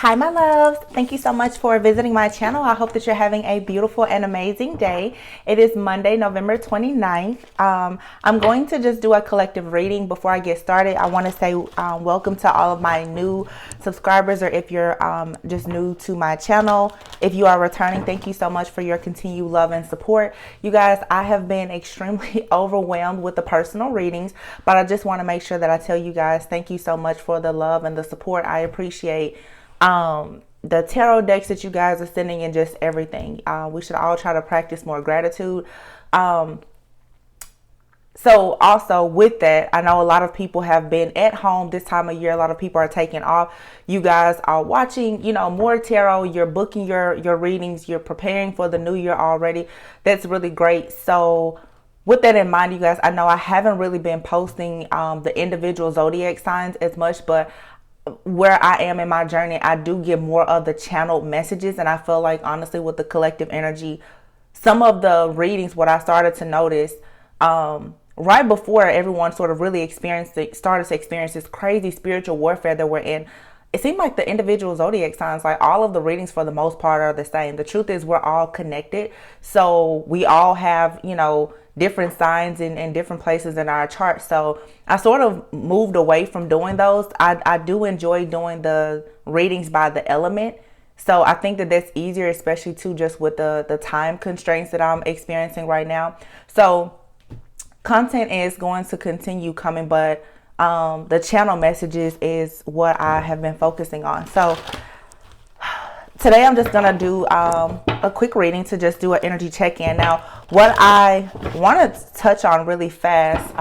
Hi, my loves. Thank you so much for visiting my channel. I hope that you're having a beautiful and amazing day. It is Monday, November 29th. I'm going to just do a collective reading. Before I get started, I want to say welcome to all of my new subscribers, or if you're just new to my channel. If you are returning, thank you so much for your continued love and support. You guys, I have been extremely overwhelmed with the personal readings, but I just want to make sure that I tell you guys thank you so much for the love and the support. I appreciate the tarot decks that you guys are sending and just everything. We should all try to practice more gratitude. So also with that, I know a lot of people have been at home this time of year. A lot of people are taking off. You guys are watching, more tarot. You're booking your readings. You're preparing for the new year already. That's really great. So with that in mind, you guys, I know I haven't really been posting the individual zodiac signs as much, but where I am in my journey, I do get more of the channeled messages. And I feel like, honestly, with the collective energy, some of the readings, what I started to notice right before everyone sort of really started to experience this crazy spiritual warfare that we're in, it seemed like the individual zodiac signs, like all of the readings for the most part are the same. The truth is we're all connected. So we all have, different signs in different places in our chart. So I sort of moved away from doing those. I do enjoy doing the readings by the element. So I think that that's easier, especially too, just with the time constraints that I'm experiencing right now. So content is going to continue coming, but the channel messages is what I have been focusing on. So today I'm just going to do a quick reading to just do an energy check-in. Now, what I want to touch on really fast,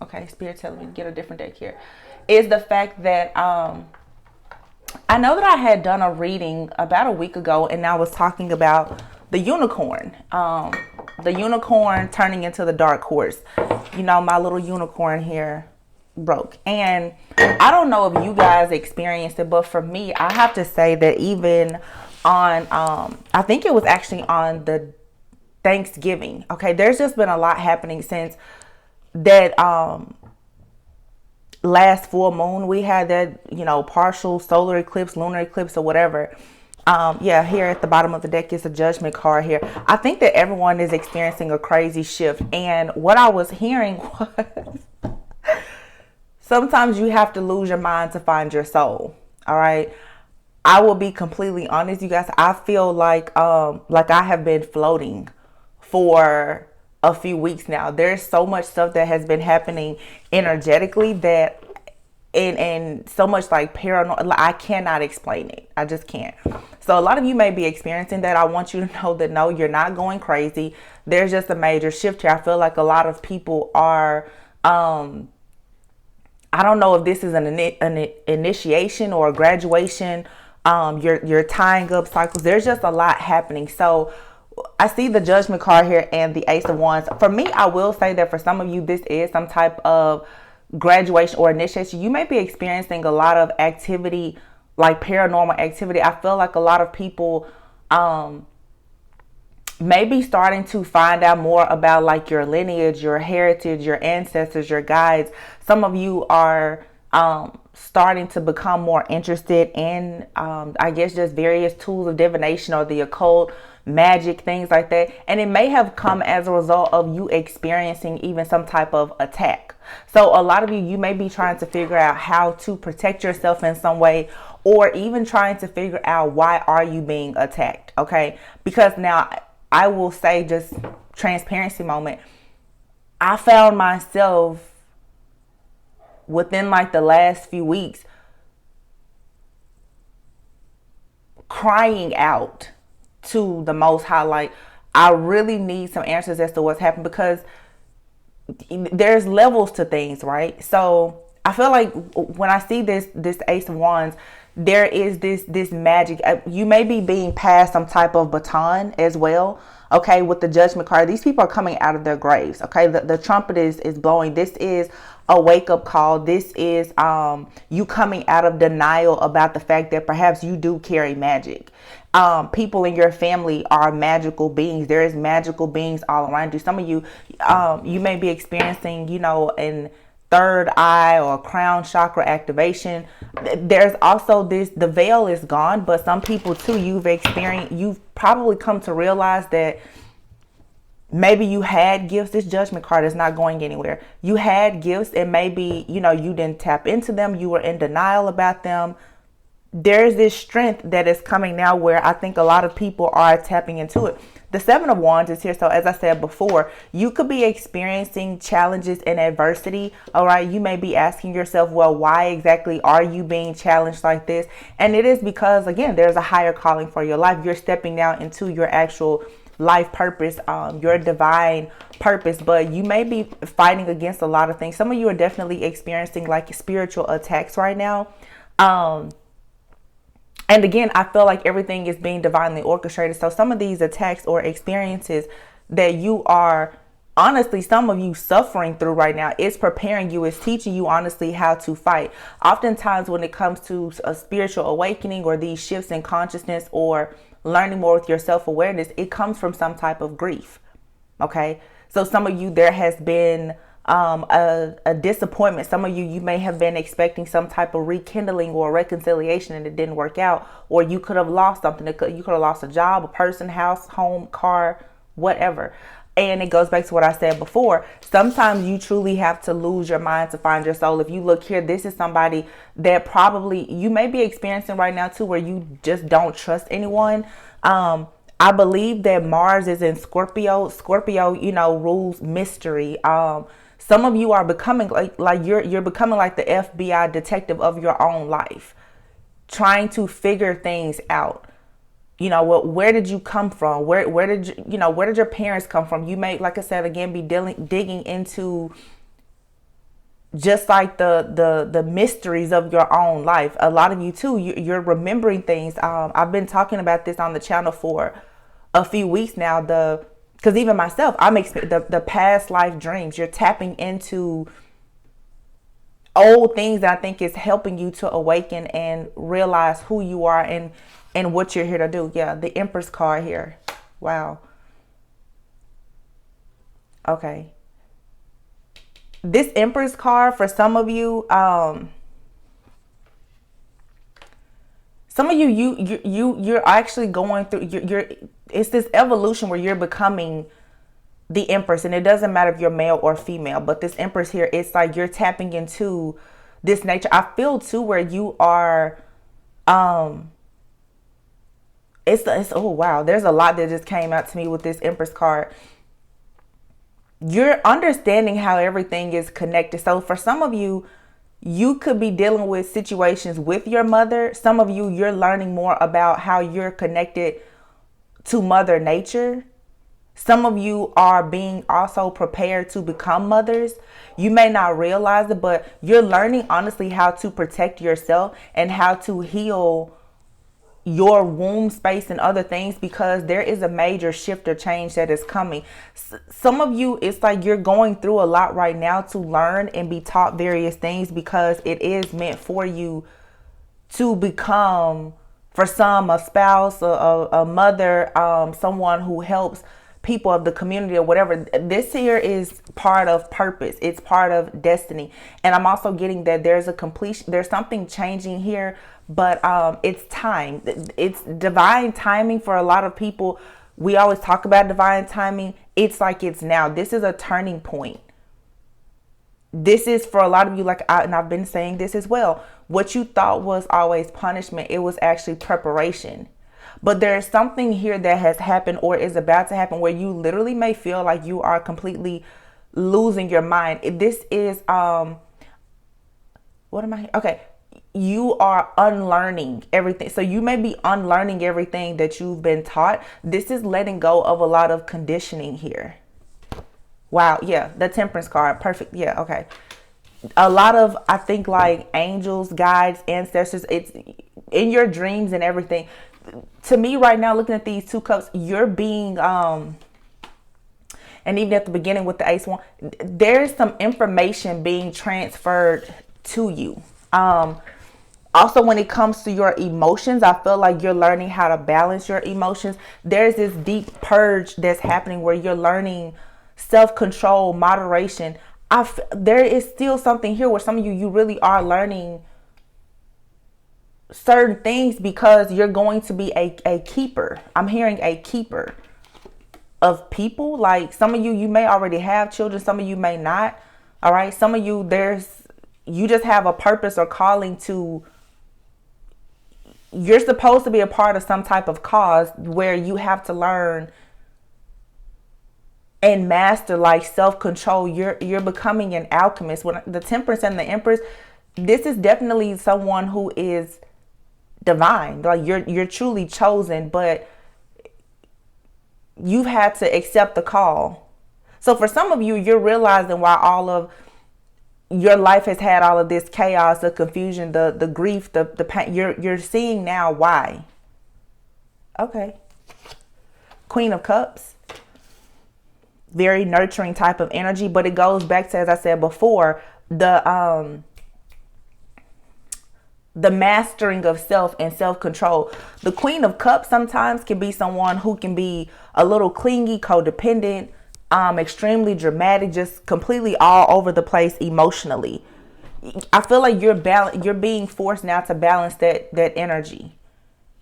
okay, Spirit telling me to get a different deck here, is the fact that I know that I had done a reading about a week ago, and I was talking about the unicorn turning into the dark horse. My little unicorn here broke. And I don't know if you guys experienced it, but for me, I have to say that even on I think it was actually on the Thanksgiving, okay, there's just been a lot happening since that last full moon. We had that partial solar eclipse, lunar eclipse, or whatever. Here at the bottom of the deck is a judgment card here. I think that everyone is experiencing a crazy shift, and what I was hearing was sometimes you have to lose your mind to find your soul. All right. I will be completely honest, you guys. I feel like I have been floating for a few weeks now. There's so much stuff that has been happening energetically that and so much like paranormal. I cannot explain it. I just can't. So a lot of you may be experiencing that. I want you to know that no, you're not going crazy. There's just a major shift here. I feel like a lot of people are I don't know if this is an initiation or a graduation. You're tying up cycles. There's just a lot happening. So I see the judgment card here and the Ace of Wands. For me, I will say that for some of you, this is some type of graduation or initiation. You may be experiencing a lot of activity, like paranormal activity. I feel like a lot of people maybe starting to find out more about like your lineage, your heritage, your ancestors, your guides. Some of you are starting to become more interested in, I guess, just various tools of divination or the occult, magic, things like that. And it may have come as a result of you experiencing even some type of attack. So a lot of you may be trying to figure out how to protect yourself in some way, or even trying to figure out why are you being attacked. Okay, because now I will say, just transparency moment, I found myself within like the last few weeks crying out to the Most High, like I really need some answers as to what's happened, because there's levels to things, right? So I feel like when I see this Ace of Wands, there is this magic. You may be being passed some type of baton as well. Okay, with the judgment card, these people are coming out of their graves. Okay, the trumpet is blowing. This is a wake-up call. This is you coming out of denial about the fact that perhaps you do carry magic. People in your family are magical beings. There is magical beings all around you. Some of you, you may be experiencing, third eye or crown chakra activation. There's also this, the veil is gone, but some people too, you've probably come to realize that maybe you had gifts. This judgment card is not going anywhere. You had gifts and maybe, you didn't tap into them. You were in denial about them. There's this strength that is coming now where I think a lot of people are tapping into it. The Seven of Wands is here. So as I said before, you could be experiencing challenges and adversity. All right. You may be asking yourself, well, why exactly are you being challenged like this? And it is because, again, there's a higher calling for your life. You're stepping down into your actual life purpose, your divine purpose, but you may be fighting against a lot of things. Some of you are definitely experiencing like spiritual attacks right now. And again, I feel like everything is being divinely orchestrated. So some of these attacks or experiences that you are, honestly, some of you suffering through right now, is preparing you, is teaching you honestly how to fight. Oftentimes when it comes to a spiritual awakening or these shifts in consciousness or learning more with your self-awareness, it comes from some type of grief. Okay. So some of you, there has been a disappointment. Some of you may have been expecting some type of rekindling or reconciliation and it didn't work out, or you could have lost something. You could have lost a job, a person, house, home, car, whatever. And it goes back to what I said before. Sometimes you truly have to lose your mind to find your soul. If you look here, this is somebody that probably you may be experiencing right now too, where you just don't trust anyone. I believe that Mars is in Scorpio. Scorpio, rules mystery. Some of you are becoming like you're becoming like the FBI detective of your own life, trying to figure things out. Where did you come from? Where did your parents come from? You may, like I said, again, be digging into just like the mysteries of your own life. A lot of you too, you're remembering things. I've been talking about this on the channel for a few weeks now. Because even myself, I'm the past life dreams. You're tapping into old things that I think is helping you to awaken and realize who you are and what you're here to do. Yeah, the Empress card here. Wow. Okay. This Empress card, for some of you, you're actually going through, it's this evolution where you're becoming the Empress, and it doesn't matter if you're male or female, but this Empress here, it's like you're tapping into this nature. I feel too where you are, it's oh wow, there's a lot that just came out to me with this Empress card. You're understanding how everything is connected. So for some of you, you could be dealing with situations with your mother. Some of you, you're learning more about how you're connected to Mother Nature. Some of you are being also prepared to become mothers. You may not realize it, but you're learning honestly how to protect yourself and how to heal your womb space and other things, because there is a major shift or change that is coming. Some of you, it's like you're going through a lot right now to learn and be taught various things, because it is meant for you to become, for some, a spouse, a mother, someone who helps people of the community or whatever. This here is part of purpose. It's part of destiny. And I'm also getting that there's a completion, there's something changing here, but it's time. It's divine timing for a lot of people. We always talk about divine timing. It's like it's now. This is a turning point. This is for a lot of you, and I've been saying this as well. What you thought was always punishment, it was actually preparation. But there's something here that has happened or is about to happen where you literally may feel like you are completely losing your mind. This is, okay. You are unlearning everything. So you may be unlearning everything that you've been taught. This is letting go of a lot of conditioning here. Wow. Yeah. The Temperance card. Perfect. Yeah. Okay. A lot of, I think, like angels, guides, ancestors, it's in your dreams and everything. To me right now, looking at these two cups, you're being, and even at the beginning with the Ace One, there's some information being transferred to you. Also, when it comes to your emotions, I feel like you're learning how to balance your emotions. There's this deep purge that's happening where you're learning self-control, moderation. there is still something here where some of you really are learning certain things because you're going to be a keeper. I'm hearing a keeper of people. Like some of you may already have children. Some of you may not. All right. Some of you, you just have a purpose or calling to, you're supposed to be a part of some type of cause where you have to learn and master like self-control. You're becoming an alchemist. When the Temperance and the Empress, this is definitely someone who is divine. Like you're truly chosen, but you've had to accept the call. So for some of you, you're realizing why all of your life has had all of this chaos, the confusion, the grief, the pain. You're seeing now why. Okay. Queen of Cups. Very nurturing type of energy, but it goes back to, as I said before, the mastering of self and self-control. The Queen of Cups sometimes can be someone who can be a little clingy, codependent, extremely dramatic, just completely all over the place emotionally. I feel like you're being forced now to balance that energy.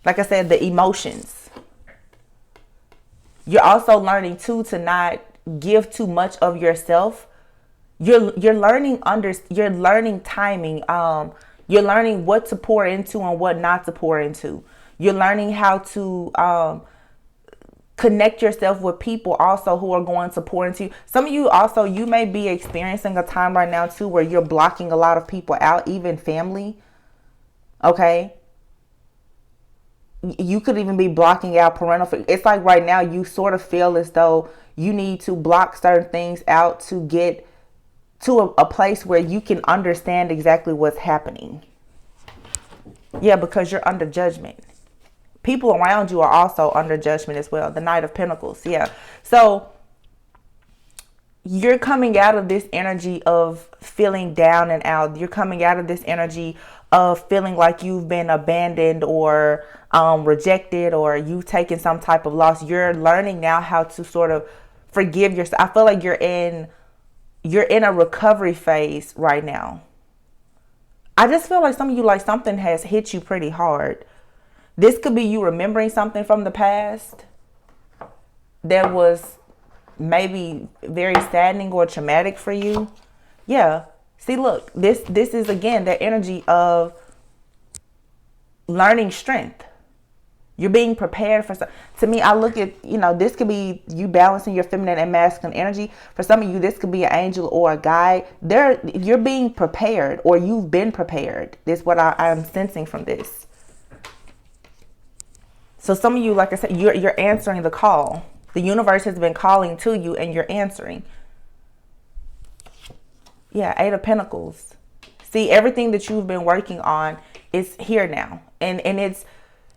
Like I said, the emotions. You're also learning too to not give too much of yourself. You're learning timing. You're learning what to pour into and what not to pour into. You're learning how to connect yourself with people also who are going to pour into you. Some of you also, you may be experiencing a time right now too where you're blocking a lot of people out, even family. Okay. You could even be blocking out parental. It's like right now you sort of feel as though you need to block certain things out to get to a place where you can understand exactly what's happening. Yeah, because you're under judgment. People around you are also under judgment as well. The Knight of Pentacles. Yeah. So you're coming out of this energy of feeling down and out. You're coming out of this energy of feeling like you've been abandoned or rejected, or you've taken some type of loss. You're learning now how to sort of forgive yourself. I feel like you're in a recovery phase right now. I just feel like some of you, like something has hit you pretty hard. This could be you remembering something from the past that was maybe very saddening or traumatic for you. Yeah. See, look, this is again the energy of learning strength. You're being prepared for some. To me, I look at, this could be you balancing your feminine and masculine energy. For some of you, this could be an angel or a guide. You're being prepared, or you've been prepared. This is what I'm sensing from this. So some of you, like I said, you're answering the call. The universe has been calling to you and you're answering. Yeah, Eight of Pentacles. See, everything that you've been working on is here now. And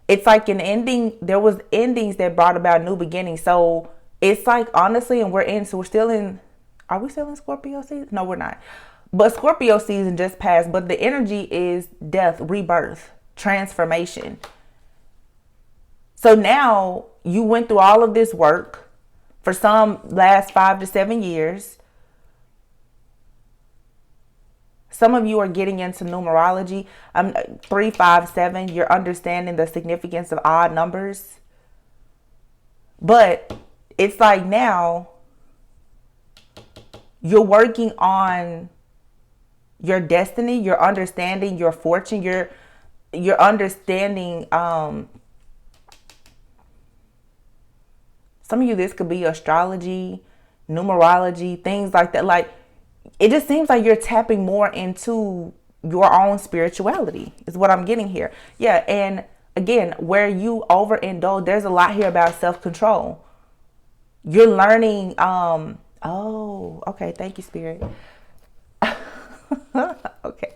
it's like an ending. There was endings that brought about new beginnings. So it's like, honestly, and we're still in, are we still in Scorpio season? No, we're not. But Scorpio season just passed. But the energy is death, rebirth, transformation. So now you went through all of this work for some last 5 to 7 years. Some of you are getting into numerology. 3, 5, 7. You're understanding the significance of odd numbers. But it's like now you're working on your destiny. You're understanding your fortune. You're understanding. Some of you, this could be astrology, numerology, things like that. Like, it just seems like you're tapping more into your own spirituality is what I'm getting here. Yeah. And again, where you overindulge, there's a lot here about self-control. You're learning. Oh, okay. Thank you, Spirit. Okay.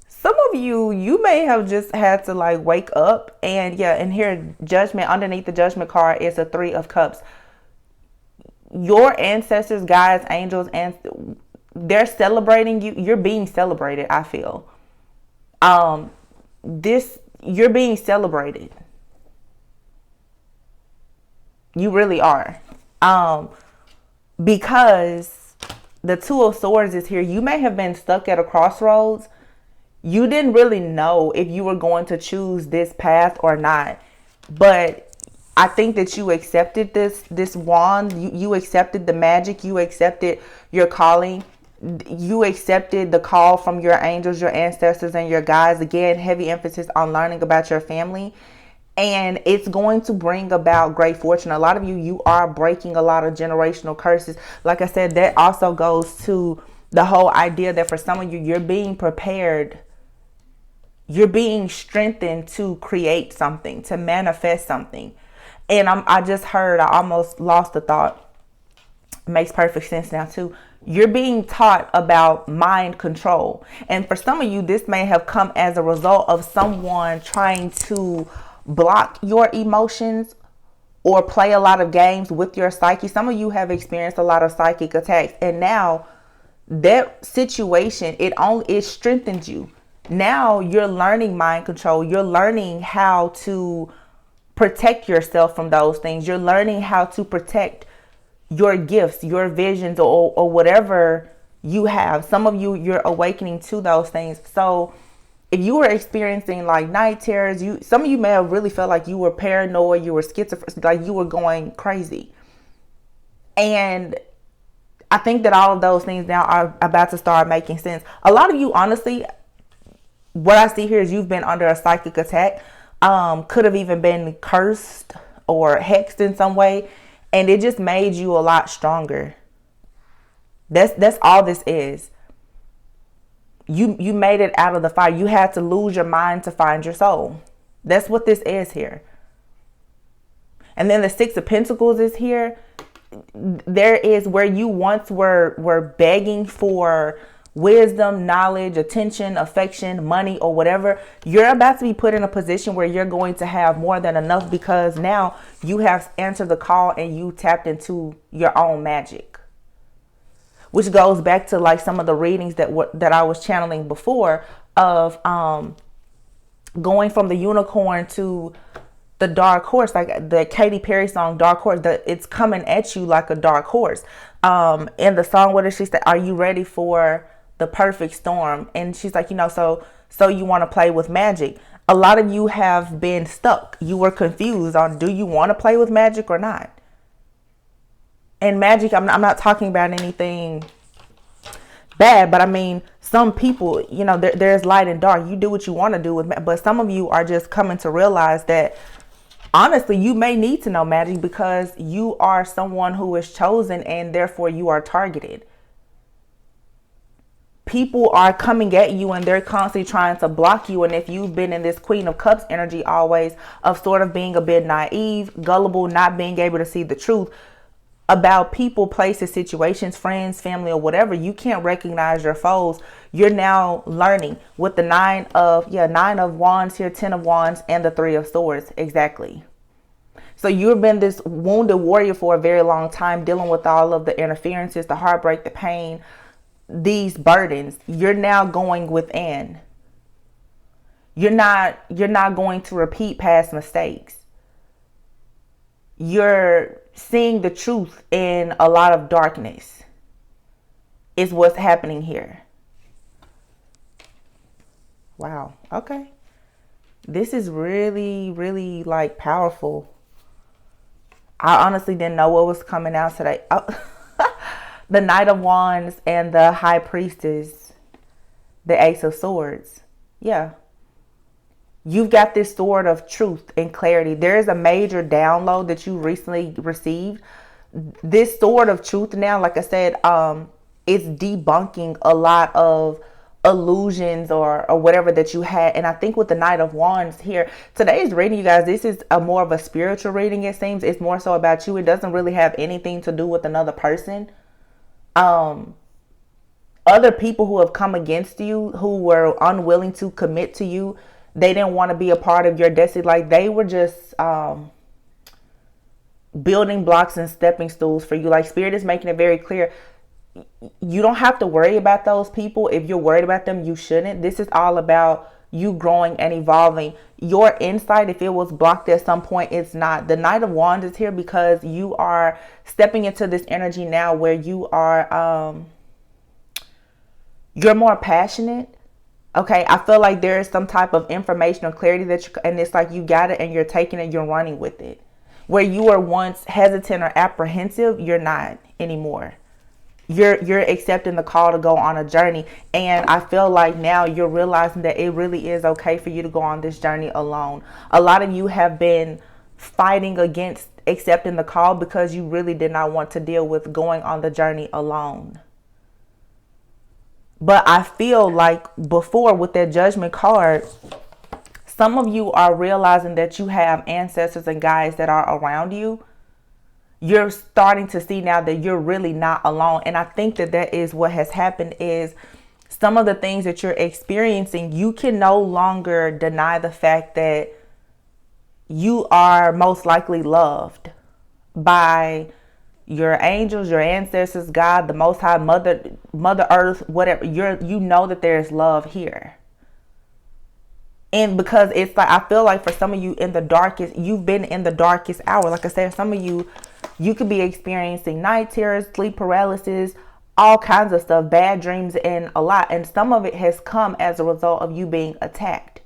Some of you may have just had to like wake up and here judgment, underneath the judgment card is a 3 of Cups. Your ancestors, guides, angels, and they're celebrating you. You're being celebrated, I feel. You're being celebrated. You really are. Because the Two of Swords is here. You may have been stuck at a crossroads. You didn't really know if you were going to choose this path or not. But I think that you accepted this wand. You accepted the magic. You accepted your calling. You accepted the call from your angels, your ancestors, and your guides. Again, heavy emphasis on learning about your family. And it's going to bring about great fortune. A lot of you are breaking a lot of generational curses. Like I said, that also goes to the whole idea that for some of you, you're being prepared. You're being strengthened to create something, to manifest something. And I just heard, I almost lost the thought. It makes perfect sense now too. You're being taught about mind control. And for some of you, this may have come as a result of someone trying to block your emotions or play a lot of games with your psyche. Some of you have experienced a lot of psychic attacks, and now that situation, it strengthens you. Now you're learning mind control. You're learning how to protect yourself from those things. You're learning how to protect your gifts, your visions, or whatever you have. Some of you, you're awakening to those things. So if you were experiencing like night terrors, some of you may have really felt like you were paranoid, you were schizophrenic, like you were going crazy. And I think that all of those things now are about to start making sense. A lot of you, honestly, what I see here is you've been under a psychic attack. Could have even been cursed or hexed in some way. And it just made you a lot stronger. That's all this is. You made it out of the fire. You had to lose your mind to find your soul. That's what this is here. And then the Six of Pentacles is here. There is where you once were begging for wisdom, knowledge, attention, affection, money, or whatever. You're about to be put in a position where you're going to have more than enough, because now you have answered the call and you tapped into your own magic. Which goes back to like some of the readings that I was channeling before of going from the unicorn to the dark horse, like the Katy Perry song Dark Horse. It's coming at you like a dark horse. In the song, what does she say? Are you ready for the perfect storm? And she's like, so you want to play with magic. A lot of you have been stuck. You were confused on, do you want to play with magic or not? And magic, I'm not talking about anything bad, but I mean, some people, there's light and dark. You do what you want to do with magic, but some of you are just coming to realize that, honestly, you may need to know magic because you are someone who is chosen and therefore you are targeted. People are coming at you and they're constantly trying to block you. And if you've been in this Queen of Cups energy always of sort of being a bit naive, gullible, not being able to see the truth about people, places, situations, friends, family, or whatever, you can't recognize your foes. You're now learning with the Nine of Wands here, 10 of Wands, and the Three of Swords. Exactly. So you've been this wounded warrior for a very long time, dealing with all of the interferences, the heartbreak, the pain, these burdens. You're now going within. You're not going to repeat past mistakes. You're seeing the truth in a lot of darkness is what's happening here. Wow. Okay. This is really, really like powerful. I honestly didn't know what was coming out today. Oh, the Knight of Wands and the High Priestess, the Ace of Swords. Yeah. You've got this sword of truth and clarity. There is a major download that you recently received. This sword of truth now, like I said, it's debunking a lot of illusions or whatever that you had. And I think with the Knight of Wands here, today's reading, you guys, this is a more of a spiritual reading. It seems it's more so about you. It doesn't really have anything to do with another person. Other people who have come against you, who were unwilling to commit to you, they didn't want to be a part of your destiny. Like they were just building blocks and stepping stools for you. Like Spirit is making it very clear. You don't have to worry about those people. If you're worried about them, you shouldn't. This is all about you growing and evolving. Your insight, if it was blocked at some point, it's not. The Knight of Wands is here because you are stepping into this energy now where you are You're more passionate. Okay, I feel like there is some type of information or clarity that and it's like you got it and you're taking it, you're running with it. Where you were once hesitant or apprehensive, you're not anymore. You're accepting the call to go on a journey, and I feel like now you're realizing that it really is okay for you to go on this journey alone. A lot of you have been fighting against accepting the call because you really did not want to deal with going on the journey alone. But I feel like before, with that judgment card, some of you are realizing that you have ancestors and guides that are around you. You're starting to see now that you're really not alone. And I think that that is what has happened, is some of the things that you're experiencing, you can no longer deny the fact that you are most likely loved by your angels, your ancestors, God, the Most High, Mother Earth, whatever. You know that there's love here. And because it's like, I feel like for some of you you've been in the darkest hour. Like I said, some of you could be experiencing night terrors, sleep paralysis, all kinds of stuff, bad dreams, and a lot. And some of it has come as a result of you being attacked.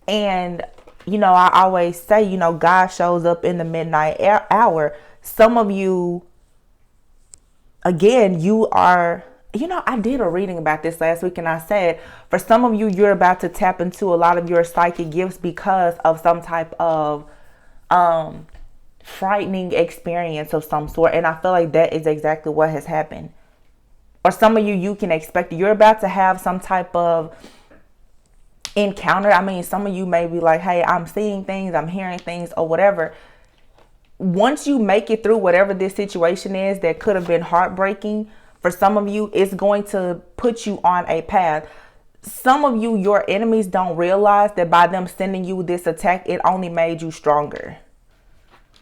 And, I always say, God shows up in the midnight hour. Some of you, again, you are, I did a reading about this last week, and I said, for some of you, you're about to tap into a lot of your psychic gifts because of some type of frightening experience of some sort. And I feel like that is exactly what has happened. Or some of you can expect, you're about to have some type of encounter. I mean, some of you may be like, hey, I'm seeing things, I'm hearing things, or whatever. Once you make it through whatever this situation is that could have been heartbreaking, for some of you, it's going to put you on a path. Some of you, your enemies don't realize that by them sending you this attack, it only made you stronger.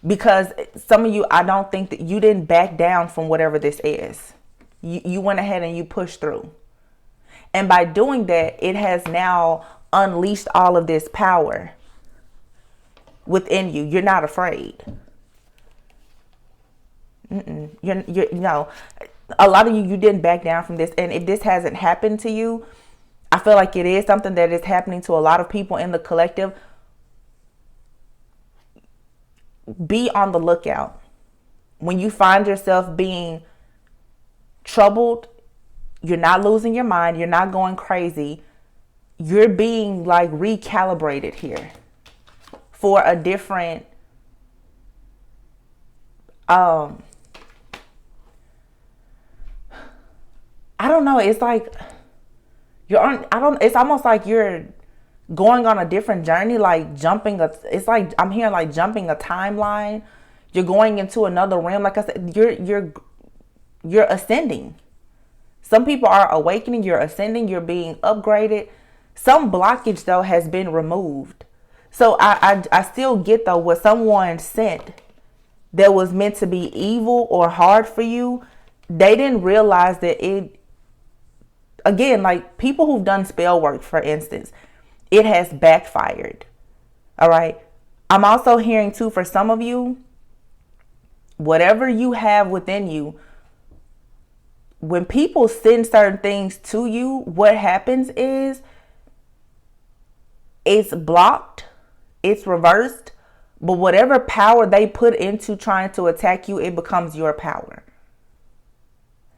Because some of you, I don't think that you didn't back down from whatever this is. You went ahead and you pushed through. And by doing that, it has now unleashed all of this power within you. You're not afraid. A lot of you didn't back down from this. And if this hasn't happened to you, I feel like it is something that is happening to a lot of people in the collective. Be on the lookout. When you find yourself being troubled, you're not losing your mind, you're not going crazy, you're being like recalibrated here for a different I don't know, it's like it's almost like you're going on a different journey, like it's like I'm hearing like jumping a timeline. You're going into another realm. Like I said, you're ascending. Some people are awakening, you're ascending, you're being upgraded. Some blockage though has been removed. So I still get though what someone sent that was meant to be evil or hard for you, they didn't realize that again, like people who've done spell work, for instance, it has backfired. All right. I'm also hearing too, for some of you, whatever you have within you, when people send certain things to you, what happens is it's blocked, it's reversed, but whatever power they put into trying to attack you, it becomes your power.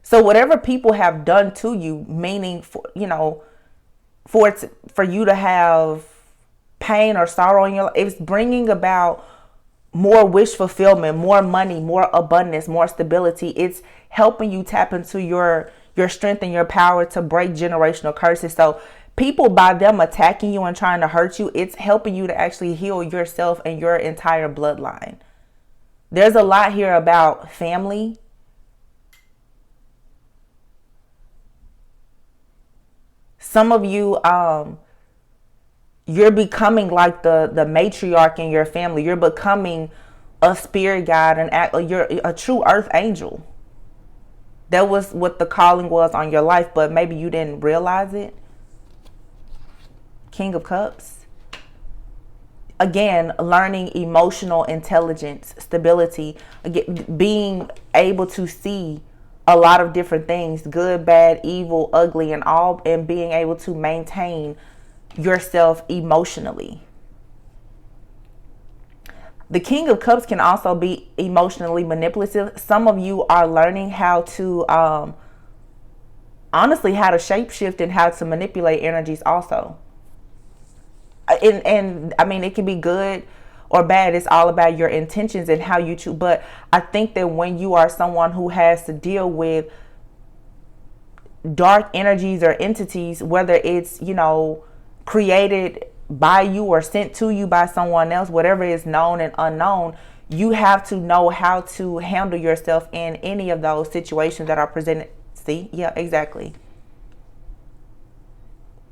So whatever people have done to you, meaning for you to have pain or sorrow in your life, it's bringing about more wish fulfillment, more money, more abundance, more stability. It's helping you tap into your strength and your power to break generational curses. So people, by them attacking you and trying to hurt you, it's helping you to actually heal yourself and your entire bloodline. There's a lot here about family. Some of you, you're becoming like the matriarch in your family. You're becoming a spirit guide and you're a true earth angel. That was what the calling was on your life, but maybe you didn't realize it. King of Cups. Again, learning emotional intelligence, stability, again, being able to see a lot of different things, good, bad, evil, ugly, and all, and being able to maintain yourself emotionally. The King of Cups can also be emotionally manipulative. Some of you are learning how to, honestly, how to shapeshift and how to manipulate energies also. And I mean, it can be good or bad. It's all about your intentions and how you choose. But I think that when you are someone who has to deal with dark energies or entities, whether it's, created by you or sent to you by someone else, whatever is known and unknown, you have to know how to handle yourself in any of those situations that are presented. See? Yeah, exactly.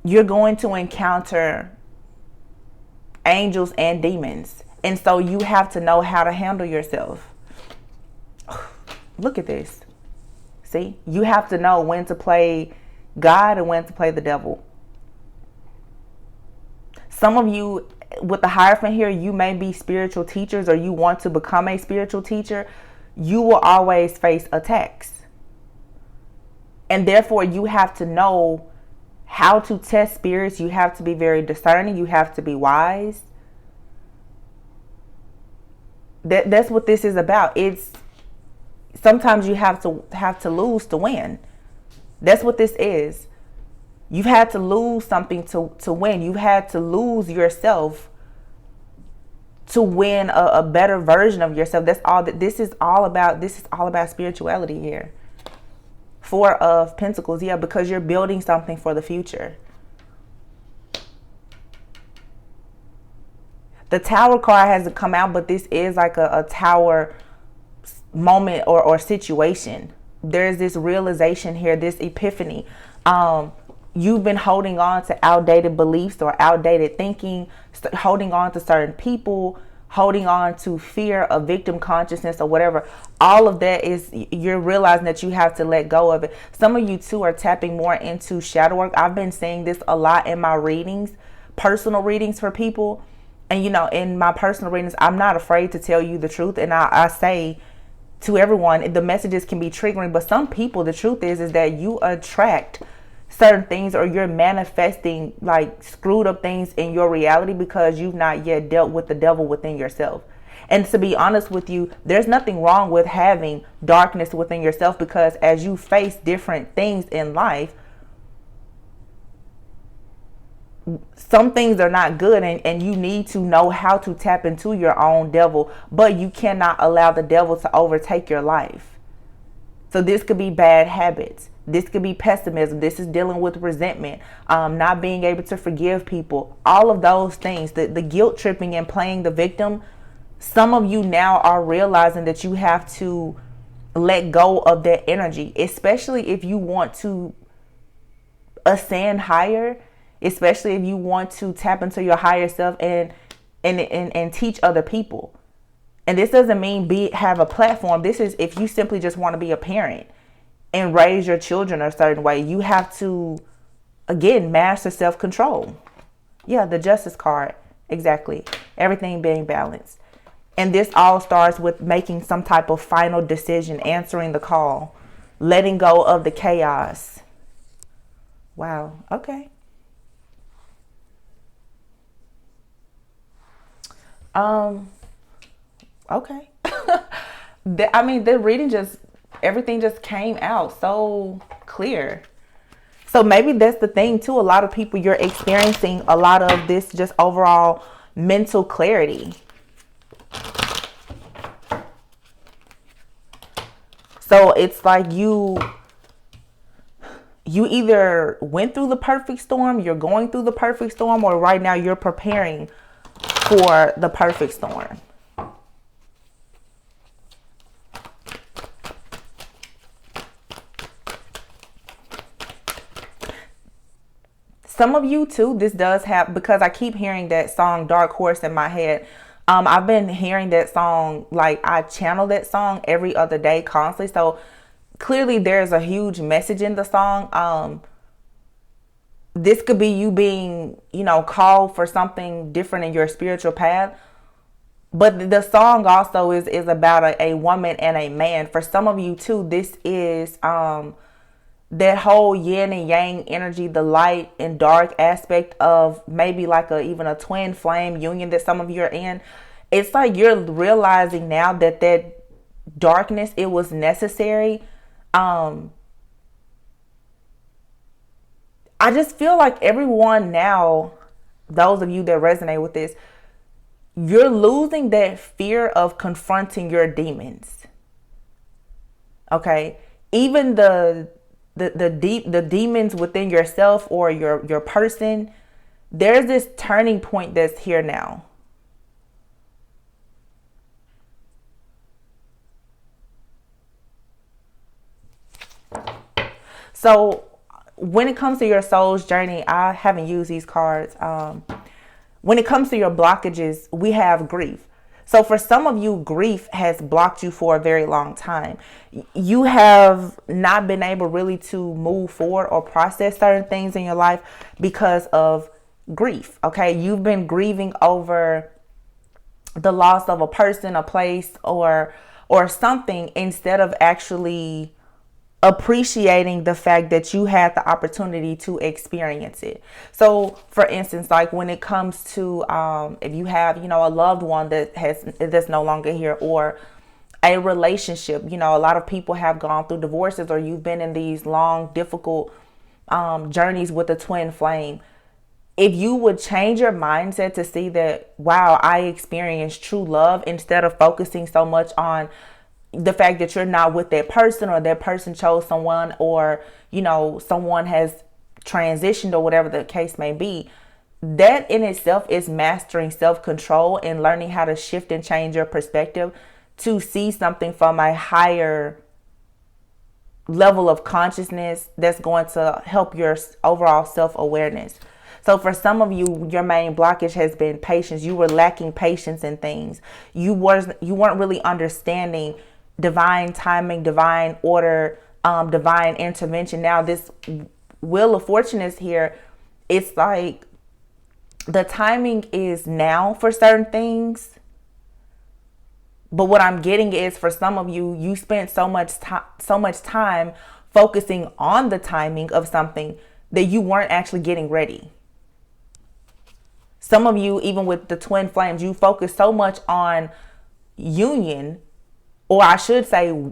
You're going to encounter angels and demons. And so you have to know how to handle yourself. Look at this. See? You have to know when to play God and when to play the devil. Some of you with the Hierophant here, you may be spiritual teachers or you want to become a spiritual teacher. You will always face attacks. And therefore, you have to know how to test spirits. You have to be very discerning. You have to be wise. That's what this is about. It's sometimes you have to lose to win. That's what this is. You've had to lose something to win. You've had to lose yourself to win a better version of yourself. That's all that this is all about. This is all about spirituality here. Four of Pentacles, yeah, because you're building something for the future. The Tower card hasn't come out, but this is like a tower moment or situation. There's this realization here, this epiphany. You've been holding on to outdated beliefs or outdated thinking, holding on to certain people, holding on to fear of victim consciousness or whatever. All of that is, you're realizing that you have to let go of it. Some of you too are tapping more into shadow work. I've been seeing this a lot in my readings, personal readings for people. And in my personal readings, I'm not afraid to tell you the truth. And I say to everyone, the messages can be triggering, but some people, the truth is that you attract certain things, or you're manifesting like screwed up things in your reality because you've not yet dealt with the devil within yourself. And to be honest with you, there's nothing wrong with having darkness within yourself, because as you face different things in life, some things are not good, and you need to know how to tap into your own devil, but you cannot allow the devil to overtake your life. So this could be bad habits. This could be pessimism. This is dealing with resentment, not being able to forgive people. All of those things, the guilt tripping and playing the victim. Some of you now are realizing that you have to let go of that energy, especially if you want to ascend higher, especially if you want to tap into your higher self and teach other people. And this doesn't mean have a platform. This is if you simply just want to be a parent and raise your children a certain way. You have to, again, master self-control. Yeah, the Justice card. Exactly. Everything being balanced. And this all starts with making some type of final decision, answering the call, letting go of the chaos. Wow. Okay. Okay. The reading everything just came out so clear. So maybe that's the thing too. A lot of people, you're experiencing a lot of this just overall mental clarity. So it's like you either went through the perfect storm, you're going through the perfect storm, or right now you're preparing for the perfect storm. Some of you too, this does have, because I keep hearing that song Dark Horse in my head. I've been hearing that song, like I channel that song every other day constantly. So clearly there's a huge message in the song. This could be you being, called for something different in your spiritual path. But the song also is about a woman and a man. For some of you too, this is that whole yin and yang energy, the light and dark aspect of maybe like even a twin flame union that some of you are in. It's like you're realizing now that darkness, it was necessary. I just feel like everyone now, those of you that resonate with this, you're losing that fear of confronting your demons. Okay? Even the demons within yourself or your person, there's this turning point that's here now. So when it comes to your soul's journey, I haven't used these cards. When it comes to your blockages, we have grief. So for some of you, grief has blocked you for a very long time. You have not been able really to move forward or process certain things in your life because of grief. Okay. You've been grieving over the loss of a person, a place, or something, instead of actually appreciating the fact that you had the opportunity to experience it. So for instance, like when it comes to if you have, a loved one that's no longer here, or a relationship, a lot of people have gone through divorces, or you've been in these long, difficult journeys with a twin flame. If you would change your mindset to see that, wow, I experienced true love, instead of focusing so much on the fact that you're not with that person, or that person chose someone, or, someone has transitioned, or whatever the case may be, that in itself is mastering self-control and learning how to shift and change your perspective to see something from a higher level of consciousness that's going to help your overall self-awareness. So for some of you, your main blockage has been patience. You were lacking patience in things. You weren't really understanding divine timing, divine order, divine intervention. Now this wheel of fortune is here. It's like the timing is now for certain things. But what I'm getting is, for some of you, you spent so much time focusing on the timing of something that you weren't actually getting ready. Some of you, even with the twin flames, you focus so much on union, or I should say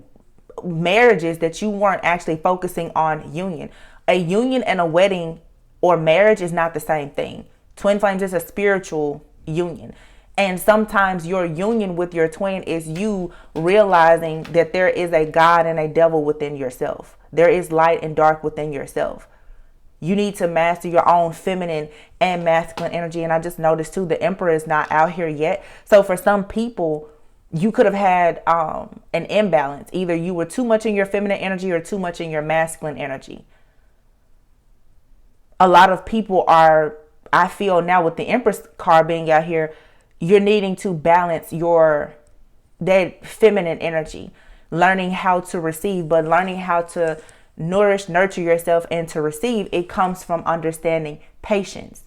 marriages, that you weren't actually focusing on union. A union and a wedding or marriage is not the same thing. Twin flames is a spiritual union. And sometimes your union with your twin is you realizing that there is a God and a devil within yourself. There is light and dark within yourself. You need to master your own feminine and masculine energy. And I just noticed too, the Emperor is not out here yet. So for some people, you could have had an imbalance. Either you were too much in your feminine energy or too much in your masculine energy. A lot of people are, I feel now with the Empress card being out here, you're needing to balance that feminine energy, learning how to receive, but learning how to nurture yourself and to receive. It comes from understanding patience,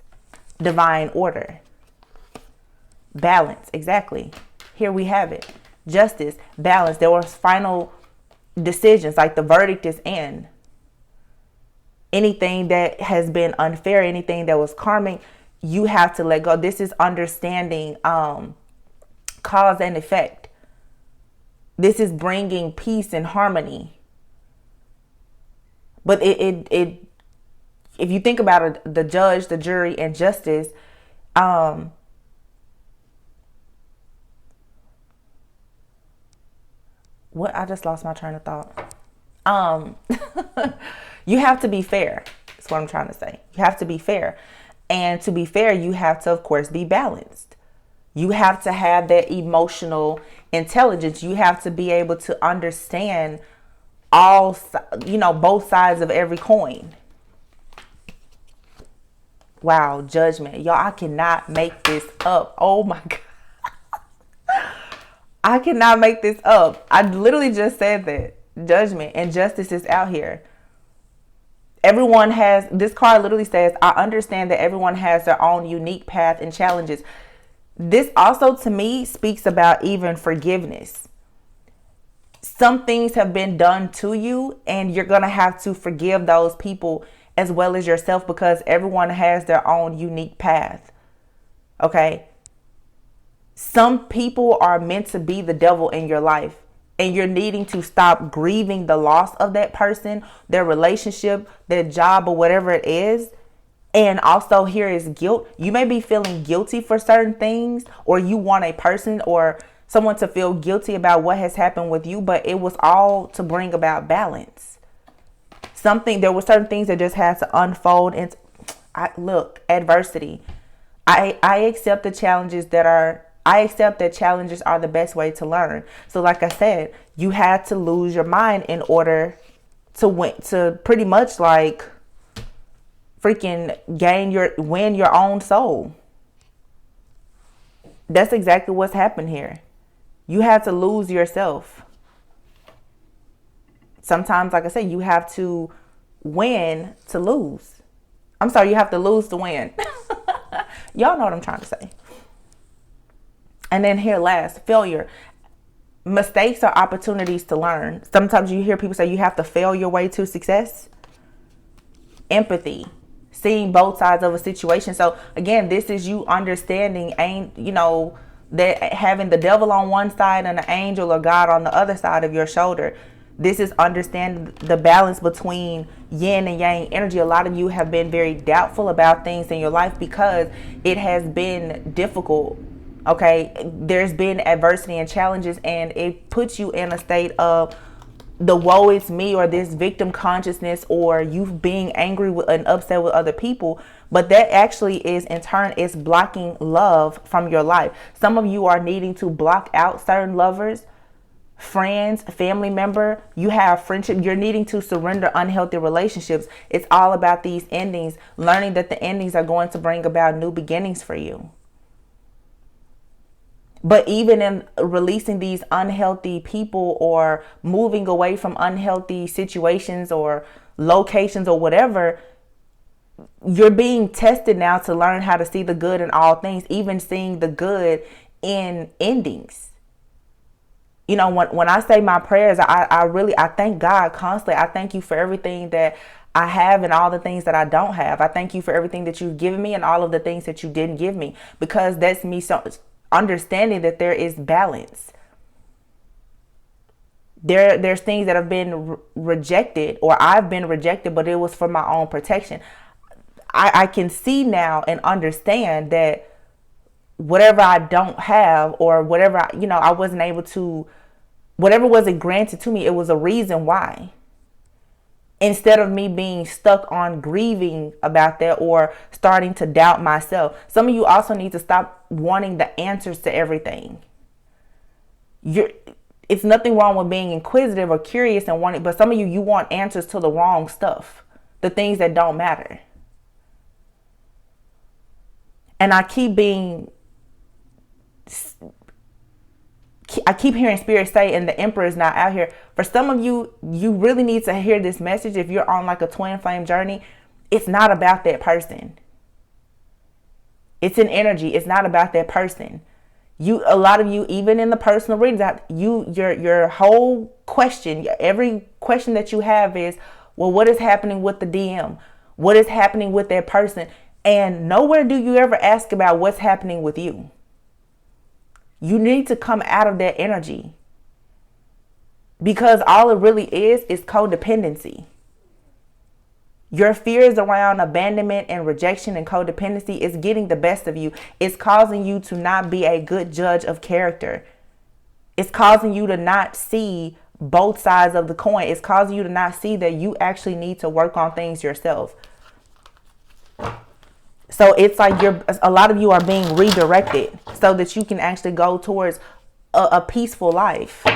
divine order, balance. Exactly. Here we have it. Justice, balance. There was final decisions, like the verdict is in. Anything that has been unfair, anything that was karmic, you have to let go. This is understanding cause and effect. This is bringing peace and harmony. But if you think about it, the judge, the jury, and justice, what? I just lost my train of thought. You have to be fair. That's what I'm trying to say. You have to be fair. And to be fair, you have to, of course, be balanced. You have to have that emotional intelligence. You have to be able to understand both sides of every coin. Wow, judgment. Y'all, I cannot make this up. Oh my God. I cannot make this up. I literally just said that. Judgment and justice is out here. Everyone this card literally says, I understand that everyone has their own unique path and challenges. This also to me speaks about even forgiveness. Some things have been done to you, and you're going to have to forgive those people as well as yourself, because everyone has their own unique path. Okay? Some people are meant to be the devil in your life, and you're needing to stop grieving the loss of that person, their relationship, their job, or whatever it is. And also, here is guilt. You may be feeling guilty for certain things, or you want a person or someone to feel guilty about what has happened with you, but it was all to bring about balance. There were certain things that just had to unfold. And adversity. I accept the challenges I accept that challenges are the best way to learn. So like I said, you had to lose your mind in order to pretty much like freaking win your own soul. That's exactly what's happened here. You had to lose yourself. Sometimes, like I said, you have to win to lose. I'm sorry, you have to lose to win. Y'all know what I'm trying to say. And then here last, failure. Mistakes are opportunities to learn. Sometimes you hear people say you have to fail your way to success. Empathy. Seeing both sides of a situation. So again, this is you understanding, that having the devil on one side and an angel or God on the other side of your shoulder. This is understanding the balance between yin and yang energy. A lot of you have been very doubtful about things in your life because it has been difficult. Okay, there's been adversity and challenges, and it puts you in a state of the woe is me, or this victim consciousness, or you being angry with and upset with other people. But that actually is in turn is blocking love from your life. Some of you are needing to block out certain lovers, friends, family member. You have friendship. You're needing to surrender unhealthy relationships. It's all about these endings, learning that the endings are going to bring about new beginnings for you. But even in releasing these unhealthy people or moving away from unhealthy situations or locations or whatever, you're being tested now to learn how to see the good in all things, even seeing the good in endings. When I say my prayers, I thank God constantly. I thank you for everything that I have and all the things that I don't have. I thank you for everything that you've given me and all of the things that you didn't give me, because that's me understanding that there is balance. There's things that have been rejected, or I've been rejected, but it was for my own protection. I can see now and understand that whatever I don't have, or whatever I wasn't able to, whatever wasn't granted to me, it was a reason why. Instead of me being stuck on grieving about that or starting to doubt myself. Some of you also need to stop wanting the answers to everything. It's nothing wrong with being inquisitive or curious and wanting, but some of you want answers to the wrong stuff, the things that don't matter. And I keep hearing Spirit say, and the Emperor is not out here. For some of you, you really need to hear this message. If you're on like a twin flame journey, it's not about that person. It's an energy. It's not about that person. A lot of you, even in the personal readings, your whole question, every question that you have is, well, what is happening with the DM? What is happening with that person? And nowhere do you ever ask about what's happening with you. You need to come out of that energy, because all it really is codependency. Your fears around abandonment and rejection and codependency is getting the best of you. It's causing you to not be a good judge of character. It's causing you to not see both sides of the coin. It's causing you to not see that you actually need to work on things yourself. So it's like a lot of you are being redirected so that you can actually go towards a peaceful life,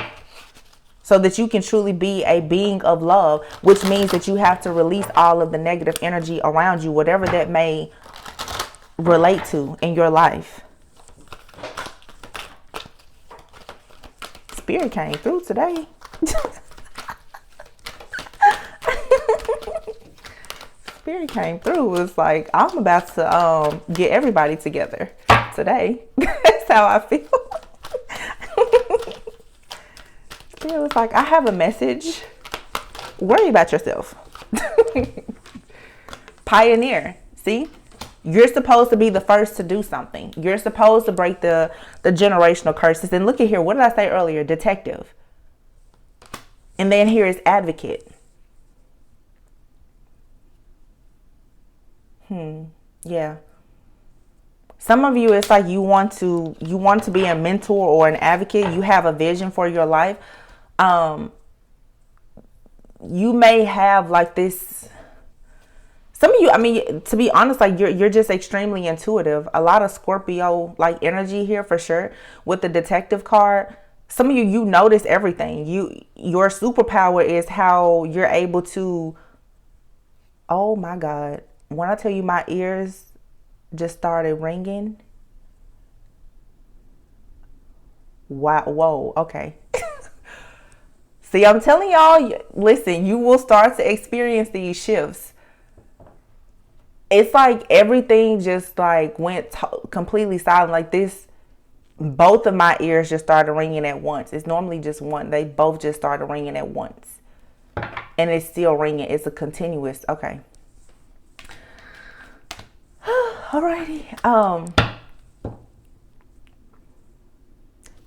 so that you can truly be a being of love, which means that you have to release all of the negative energy around you, whatever that may relate to in your life. Spirit came through today. Spirit came through. It's like, I'm about to get everybody together. today. That's how I feel. Spirit was like, I have a message. Worry about yourself. Pioneer. See? You're supposed to be the first to do something. You're supposed to break the generational curses. And look at here. What did I say earlier? Detective. And then here is advocate. Yeah. Some of you, it's like you want to be a mentor or an advocate. You have a vision for your life. You may have like this. Some of you, I mean, to be honest, like you're just extremely intuitive. A lot of Scorpio like energy here for sure with the detective card. Some of you notice everything. Your superpower is how you're able to. Oh my God. When I tell you my ears just started ringing. Wow. Whoa. Okay. See, I'm telling y'all, listen, you will start to experience these shifts. It's like everything just like went completely silent like this. Both of my ears just started ringing at once. It's normally just one. They both just started ringing at once. And it's still ringing. It's a continuous. Okay. Alrighty.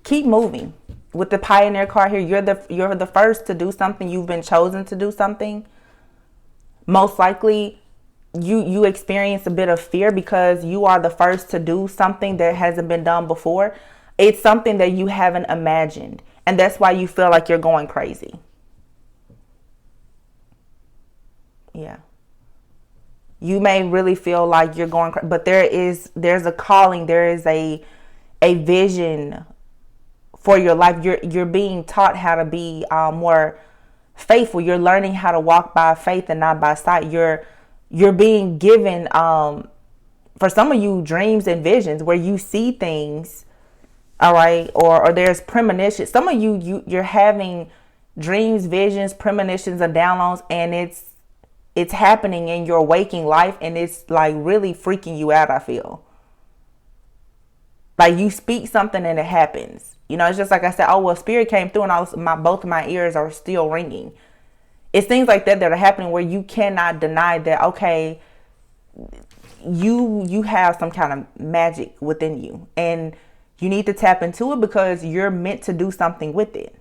Keep moving. With the Pioneer card here, you're the first to do something. You've been chosen to do something. Most likely, you experience a bit of fear because you are the first to do something that hasn't been done before. It's something that you haven't imagined, and that's why you feel like you're going crazy. Yeah. You may really feel like you're going crazy, but there's a calling, there is a vision for your life. You're being taught how to be more faithful. You're learning how to walk by faith and not by sight. You're being given, for some of you, dreams and visions where you see things, all right, or there's premonition. Some of you're having dreams, visions, premonitions, and downloads, and it's happening in your waking life, and it's like really freaking you out. I feel like you speak something and it happens. You know, it's just like I said, oh, well, spirit came through and both of my ears are still ringing. It's things like that are happening where you cannot deny that, okay, you have some kind of magic within you and you need to tap into it because you're meant to do something with it.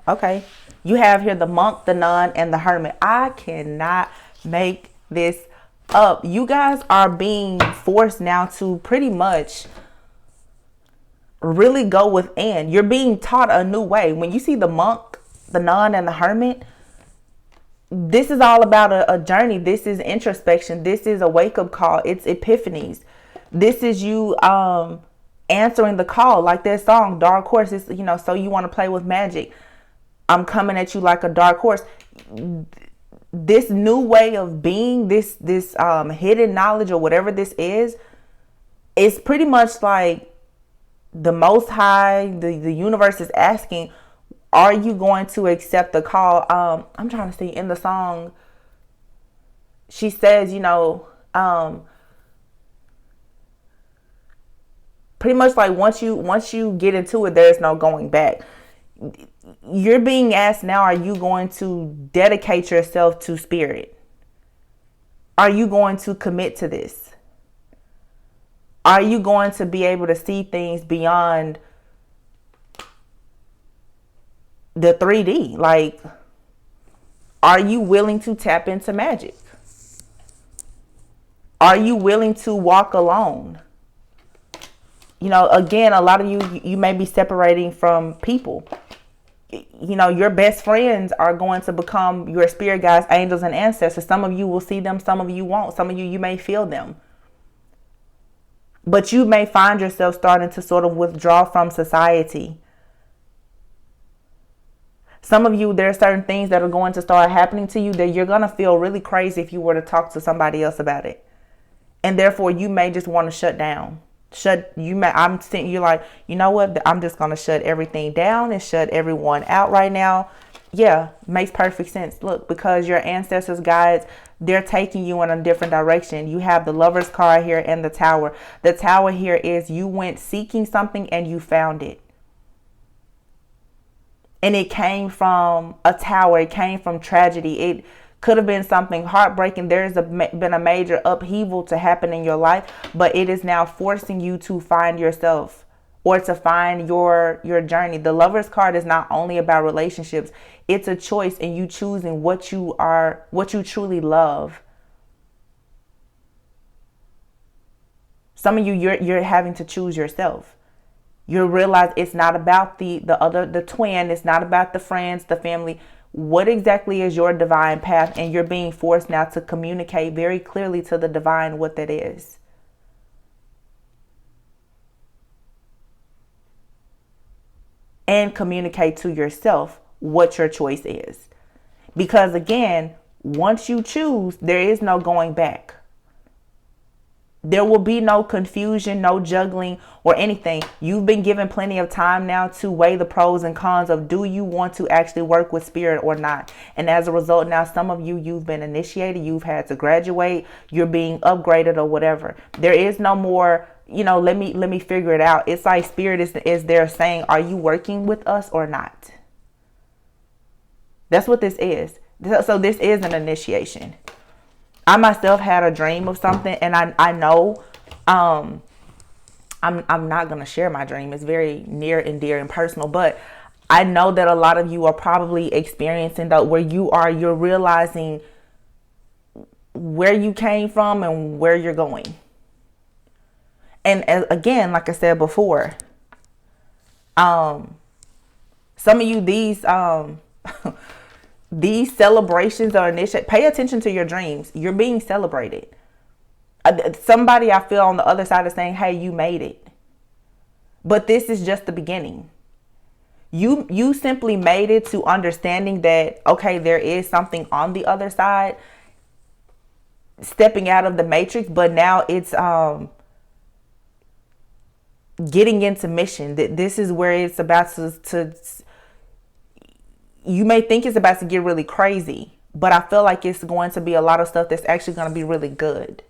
Okay. You have here the monk, the nun, and the hermit. I cannot make this up. You guys are being forced now to pretty much really go within. You're being taught a new way. When you see the monk, the nun, and the hermit, this is all about a journey. This is introspection. This is a wake-up call. It's epiphanies. This is you answering the call, like that song, Dark Horse. It's, you know, so you want to play with magic. I'm coming at you like a dark horse. This new way of being, this hidden knowledge or whatever this is, it's pretty much like the Most High, the universe is asking, are you going to accept the call? I'm trying to see in the song, she says, you know, pretty much like once you get into it, there's no going back. You're being asked now, are you going to dedicate yourself to spirit? Are you going to commit to this? Are you going to be able to see things beyond the 3D? Like, are you willing to tap into magic? Are you willing to walk alone? You know, again, a lot of you may be separating from people. You know, your best friends are going to become your spirit guides, angels, and ancestors. Some of you will see them. Some of you won't. Some of you may feel them. But you may find yourself starting to sort of withdraw from society. Some of you, there are certain things that are going to start happening to you that you're going to feel really crazy if you were to talk to somebody else about it. And therefore, you may just want to shut down. You're like, you know what? I'm just going to shut everything down and shut everyone out right now. Yeah, makes perfect sense. Look, because your ancestors' guides, they're taking you in a different direction. You have the Lover's card here and the Tower. The Tower here is you went seeking something and you found it. And it came from a tower. It came from tragedy. It could have been something heartbreaking. There's been a major upheaval to happen in your life, but it is now forcing you to find yourself or to find your journey. The Lover's card is not only about relationships. It's a choice in you choosing what you truly love. Some of you're having to choose yourself. You realize it's not about the twin. It's not about the friends, the family. What exactly is your divine path? And you're being forced now to communicate very clearly to the divine what that is. And communicate to yourself what your choice is. Because again, once you choose, there is no going back. There will be no confusion, no juggling or anything. You've been given plenty of time now to weigh the pros and cons of do you want to actually work with spirit or not. And as a result, now some of you've been initiated, you've had to graduate, you're being upgraded or whatever. There is no more, let me figure it out. It's like spirit is there saying, are you working with us or not? That's what this is. So this is an initiation. I myself had a dream of something, and I know I'm not going to share my dream. It's very near and dear and personal, but I know that a lot of you are probably experiencing that where you're realizing where you came from and where you're going. And again, like I said before, some of you, these celebrations are pay attention to your dreams. You're being celebrated. Somebody I feel on the other side is saying, hey, you made it. But this is just the beginning. You simply made it to understanding that, okay, there is something on the other side, stepping out of the matrix, but now it's getting into mission. That this is where it's about to you may think it's about to get really crazy, but I feel like it's going to be a lot of stuff that's actually going to be really good.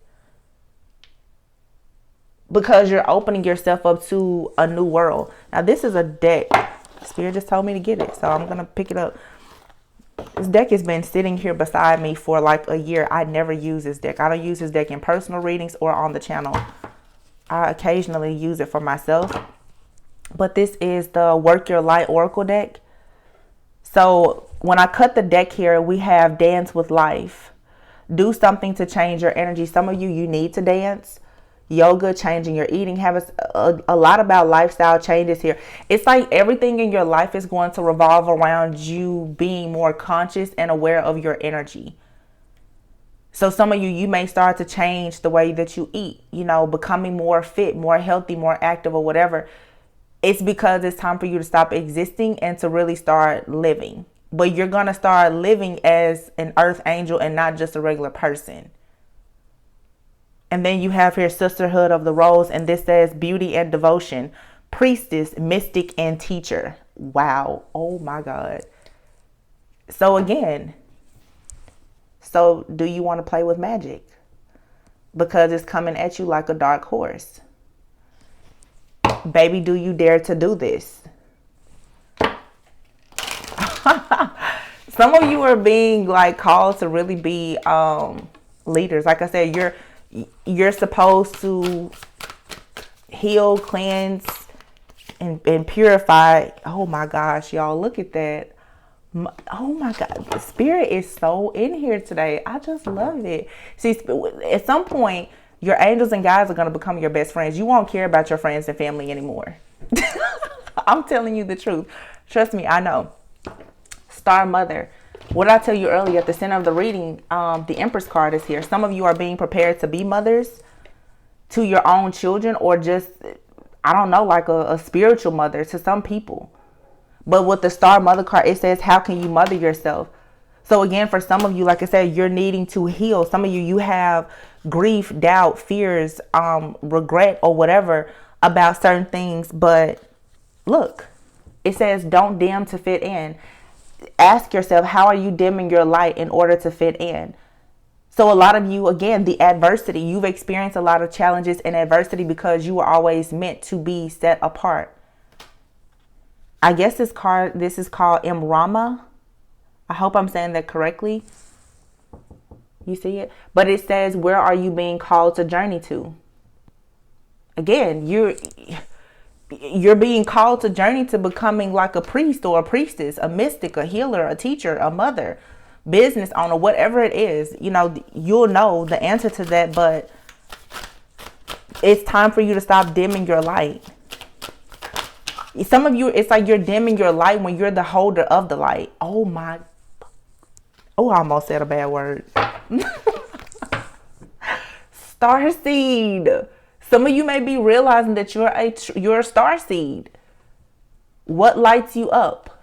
Because you're opening yourself up to a new world. Now, this is a deck. Spirit just told me to get it, so I'm going to pick it up. This deck has been sitting here beside me for like a year. I never use this deck. I don't use this deck in personal readings or on the channel. I occasionally use it for myself. But this is the Work Your Light Oracle deck. So when I cut the deck here, we have dance with life. Do something to change your energy. Some of you need to dance. Yoga, changing your eating habits. A lot about lifestyle changes here. It's like everything in your life is going to revolve around you being more conscious and aware of your energy. So some of you may start to change the way that you eat, becoming more fit, more healthy, more active or whatever. It's because it's time for you to stop existing and to really start living. But you're going to start living as an earth angel and not just a regular person. And then you have here Sisterhood of the Rose. And this says beauty and devotion, priestess, mystic, and teacher. Wow. Oh my God. So again, do you want to play with magic? Because it's coming at you like a dark horse. Baby, do you dare to do this? Some of you are being called to really be leaders. Like I said, you're supposed to heal, cleanse, and purify. Oh my gosh, y'all, look at that. Oh my God, the spirit is so in here today. I just love it. See, at some point, your angels and guides are going to become your best friends. You won't care about your friends and family anymore. I'm telling you the truth. Trust me, I know. Star Mother. What did I tell you earlier at the center of the reading? The Empress card is here. Some of you are being prepared to be mothers to your own children, or just, I don't know, like a spiritual mother to some people. But with the Star Mother card, it says, how can you mother yourself? So again, for some of you, like I said, you're needing to heal. Some of you have grief, doubt, fears, regret, or whatever about certain things. But look, it says, don't dim to fit in. ask yourself, how are you dimming your light in order to fit in? So a lot of you, again, the adversity, you've experienced a lot of challenges and adversity because you were always meant to be set apart. I guess this is called Imrama. I hope I'm saying that correctly. You see it? But it says, where are you being called to journey to? Again, you're being called to journey to becoming like a priest or a priestess, a mystic, a healer, a teacher, a mother, business owner, whatever it is. You know, you'll know the answer to that, but it's time for you to stop dimming your light. Some of you, it's like you're dimming your light when you're the holder of the light. Oh, I almost said a bad word. Starseed. Some of you may be realizing that you're a starseed. What lights you up?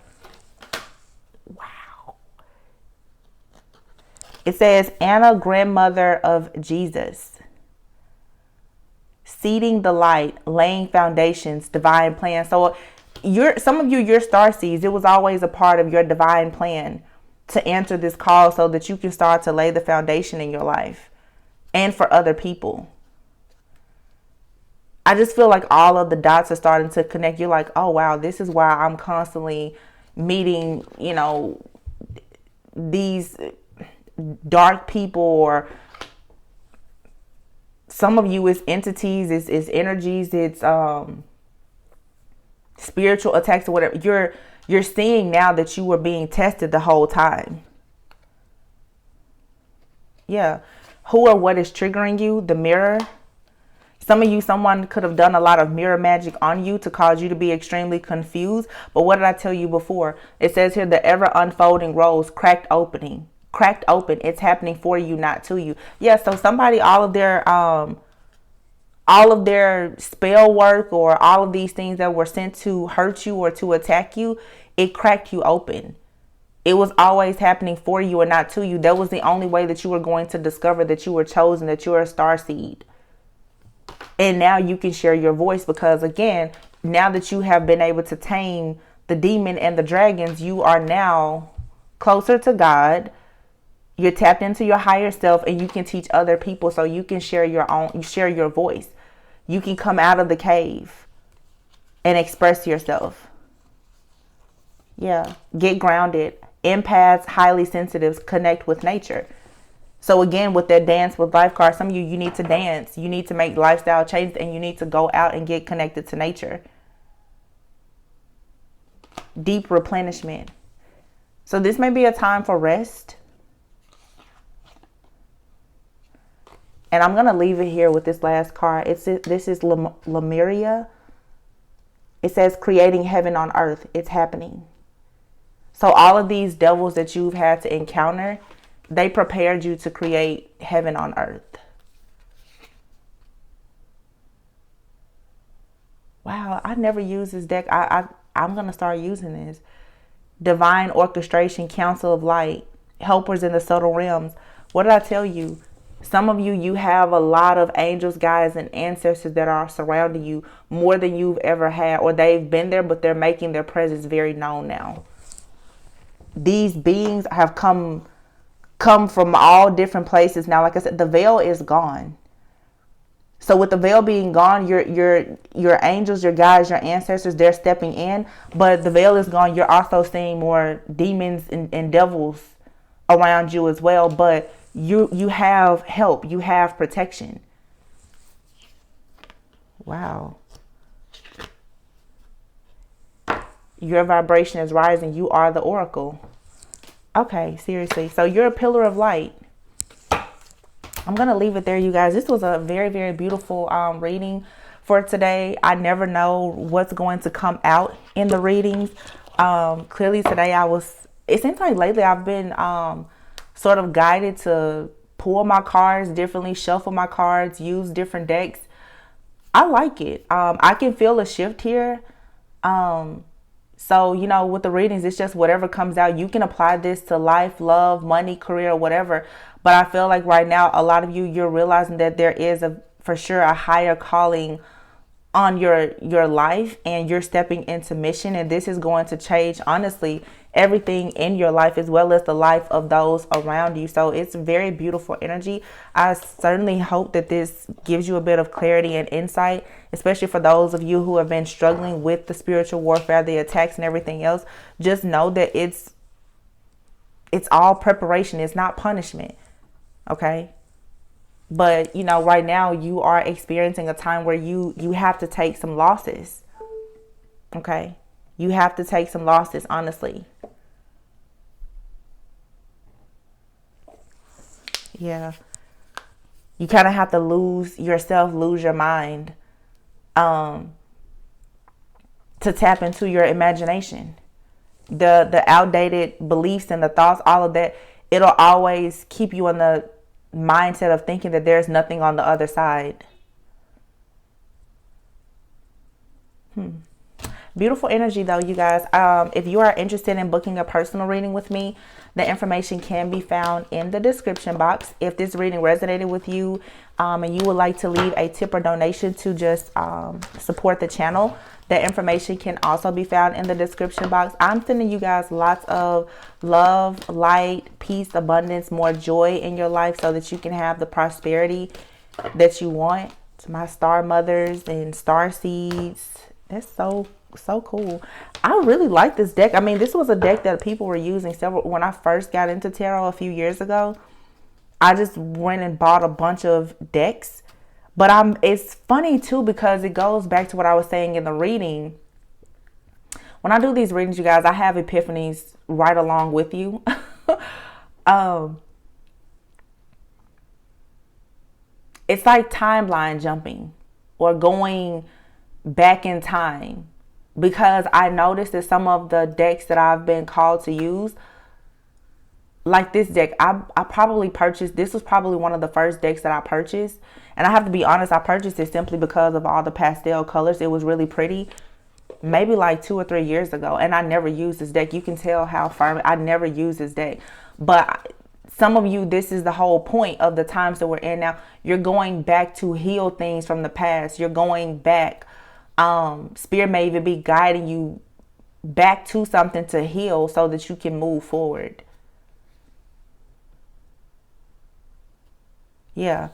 Wow. It says, Anna, grandmother of Jesus. Seeding the light, laying foundations, divine plan. So some of you, you're starseeds. It was always a part of your divine plan to answer this call so that you can start to lay the foundation in your life and for other people. I just feel like all of the dots are starting to connect. You're like, oh, wow, this is why I'm constantly meeting, these dark people, or some of you is entities, it's energies, it's spiritual attacks or whatever. You're seeing now that you were being tested the whole time. Yeah. Who or what is triggering you? The mirror. Some of you, someone could have done a lot of mirror magic on you to cause you to be extremely confused. But what did I tell you before? It says here, the ever unfolding rose cracked open. It's happening for you, not to you. Yeah. So somebody, all of their spell work or all of these things that were sent to hurt you or to attack you, it cracked you open. It was always happening for you and not to you. That was the only way that you were going to discover that you were chosen, that you're a starseed. And now you can share your voice because, again, now that you have been able to tame the demon and the dragons, you are now closer to God. You're tapped into your higher self, and you can teach other people, so you can share your voice. You can come out of the cave and express yourself. Yeah. Get grounded. Empaths, highly sensitives, connect with nature. So again, with that dance with life card, some of you need to dance. You need to make lifestyle changes, and you need to go out and get connected to nature. Deep replenishment. So this may be a time for rest. And I'm going to leave it here with this last card. This is Lemuria. It says creating heaven on earth. It's happening. So all of these devils that you've had to encounter, they prepared you to create heaven on earth. Wow, I never used this deck. I'm going to start using this. Divine orchestration, council of light, helpers in the subtle realms. What did I tell you? Some of you have a lot of angels, guides, and ancestors that are surrounding you more than you've ever had, or they've been there, but they're making their presence very known now. These beings have come from all different places. Now, like I said, the veil is gone. So with the veil being gone, your angels, your guides, your ancestors, they're stepping in, but the veil is gone. You're also seeing more demons and devils around you as well, but you have help, you have protection. Wow. Your vibration is rising. You are the oracle. Okay, seriously. So you're a pillar of light. I'm going to leave it there, you guys. This was a very, very beautiful reading for today. I never know what's going to come out in the readings. Clearly today it seems like lately I've been sort of guided to pull my cards differently, shuffle my cards, use different decks. I like it. I can feel a shift here. So, with the readings, it's just whatever comes out. You can apply this to life, love, money, career, whatever. But I feel like right now, a lot of you're realizing that there is for sure a higher calling on your life, and you're stepping into mission. And this is going to change, honestly, everything in your life as well as the life of those around you. So it's very beautiful energy. I certainly hope that this gives you a bit of clarity and insight, especially for those of you who have been struggling with the spiritual warfare, the attacks and everything else. Just know that it's all preparation. It's not punishment. Okay? But, you know, right now you are experiencing a time where you have to take some losses. Okay? You have to take some losses, honestly. Yeah. You kind of have to lose yourself, lose your mind, to tap into your imagination. The outdated beliefs and the thoughts, all of that, it'll always keep you in the mindset of thinking that there's nothing on the other side. Beautiful energy though, you guys. If you are interested in booking a personal reading with me, the information can be found in the description box. If this reading resonated with you, and you would like to leave a tip or donation to just support the channel, the information can also be found in the description box. I'm sending you guys lots of love, light, peace, abundance, more joy in your life so that you can have the prosperity that you want. To my star mothers and star seeds, that's so cool. I really like this deck. I mean, this was a deck that people were using when I first got into tarot a few years ago. I just went and bought a bunch of decks. But it's funny too, because it goes back to what I was saying in the reading. When I do these readings, you guys, I have epiphanies right along with you. It's like timeline jumping or going back in time, because I noticed that some of the decks that I've been called to use, like this deck, I probably purchased, this was probably one of the first decks that I purchased. And I have to be honest, I purchased it simply because of all the pastel colors. It was really pretty. Maybe like 2 or 3 years ago. And I never used this deck. You can tell how firm, I never used this deck. But some of you, this is the whole point of the times that we're in now. You're going back to heal things from the past. You're going back. Spirit may even be guiding you back to something to heal so that you can move forward. Yeah.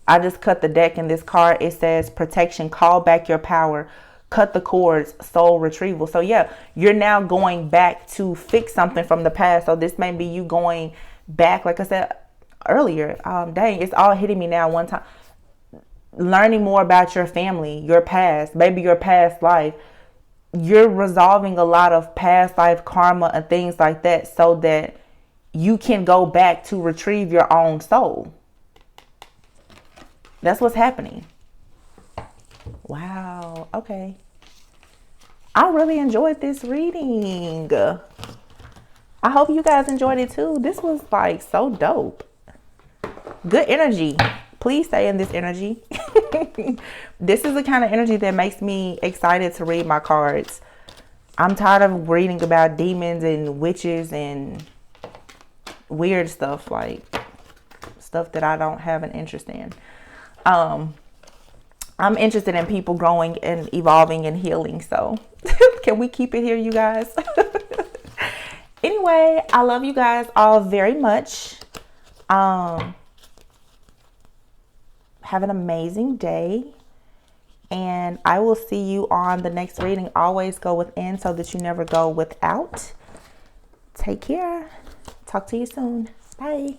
I just cut the deck in this card. It says protection, call back your power, cut the cords, soul retrieval. So yeah, you're now going back to fix something from the past. So this may be you going back, like I said earlier. Dang, it's all hitting me now one time. Learning more about your family, your past, maybe your past life. You're resolving a lot of past life karma and things like that so that you can go back to retrieve your own soul. That's what's happening. Wow. Okay. I really enjoyed this reading. I hope you guys enjoyed it too. This was like so dope. Good energy. Please stay in this energy. This is the kind of energy that makes me excited to read my cards. I'm tired of reading about demons and witches and weird stuff, like stuff that I don't have an interest in. I'm interested in people growing and evolving and healing. So can we keep it here, you guys? Anyway, I love you guys all very much. Have an amazing day. And I will see you on the next reading. Always go within so that you never go without. Take care. Talk to you soon. Bye.